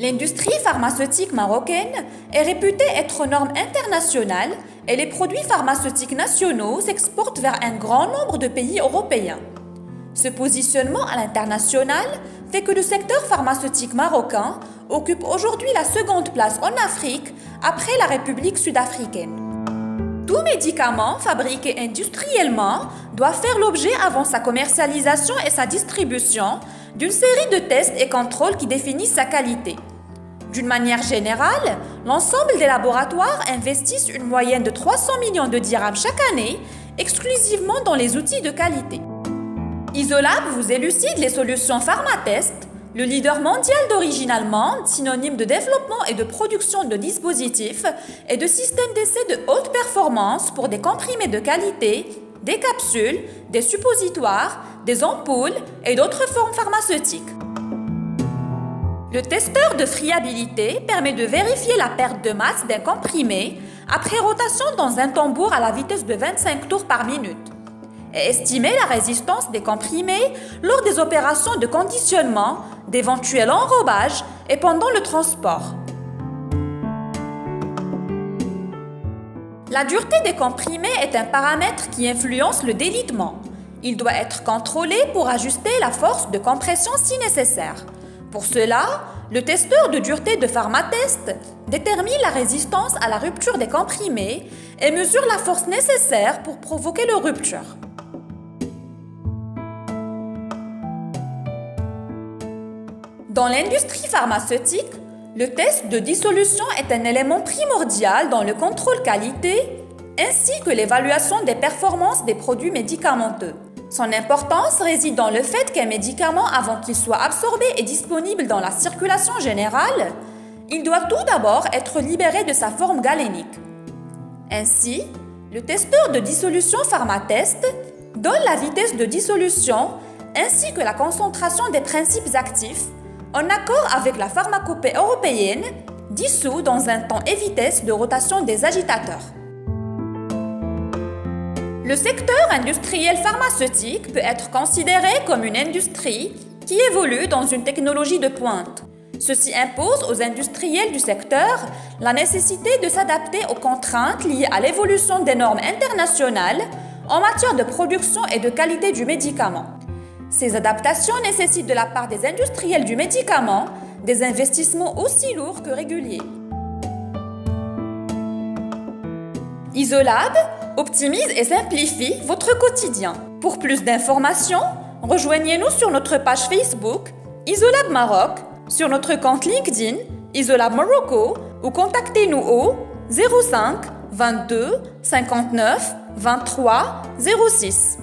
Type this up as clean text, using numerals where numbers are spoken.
L'industrie pharmaceutique marocaine est réputée être aux normes internationales et les produits pharmaceutiques nationaux s'exportent vers un grand nombre de pays européens. Ce positionnement à l'international fait que le secteur pharmaceutique marocain occupe aujourd'hui la seconde place en Afrique après la République sud-africaine. Tout médicament fabriqué industriellement doit faire l'objet avant sa commercialisation et sa distribution d'une série de tests et contrôles qui définissent sa qualité. D'une manière générale, l'ensemble des laboratoires investissent une moyenne de 300 millions de dirhams chaque année exclusivement dans les outils de qualité. Isolab vous élucide les solutions Pharmatest, le leader mondial d'origine allemande, synonyme de développement et de production de dispositifs et de systèmes d'essai de haute performance pour des comprimés de qualité, des capsules, des suppositoires, des ampoules et d'autres formes pharmaceutiques. Le testeur de friabilité permet de vérifier la perte de masse d'un comprimé après rotation dans un tambour à la vitesse de 25 tours par minute et estimer la résistance des comprimés lors des opérations de conditionnement, d'éventuel enrobage et pendant le transport. La dureté des comprimés est un paramètre qui influence le délitement. Il doit être contrôlé pour ajuster la force de compression si nécessaire. Pour cela, le testeur de dureté de Pharmatest détermine la résistance à la rupture des comprimés et mesure la force nécessaire pour provoquer leur rupture. Dans l'industrie pharmaceutique, le test de dissolution est un élément primordial dans le contrôle qualité ainsi que l'évaluation des performances des produits médicamenteux. Son importance réside dans le fait qu'un médicament, avant qu'il soit absorbé et disponible dans la circulation générale, il doit tout d'abord être libéré de sa forme galénique. Ainsi, le testeur de dissolution Pharmatest donne la vitesse de dissolution ainsi que la concentration des principes actifs en accord avec la pharmacopée européenne, dissous dans un temps et vitesse de rotation des agitateurs. Le secteur industriel pharmaceutique peut être considéré comme une industrie qui évolue dans une technologie de pointe. Ceci impose aux industriels du secteur la nécessité de s'adapter aux contraintes liées à l'évolution des normes internationales en matière de production et de qualité du médicament. Ces adaptations nécessitent de la part des industriels du médicament des investissements aussi lourds que réguliers. Isolab optimise et simplifie votre quotidien. Pour plus d'informations, rejoignez-nous sur notre page Facebook Isolab Maroc, sur notre compte LinkedIn Isolab Morocco ou contactez-nous au 05 22 59 23 06.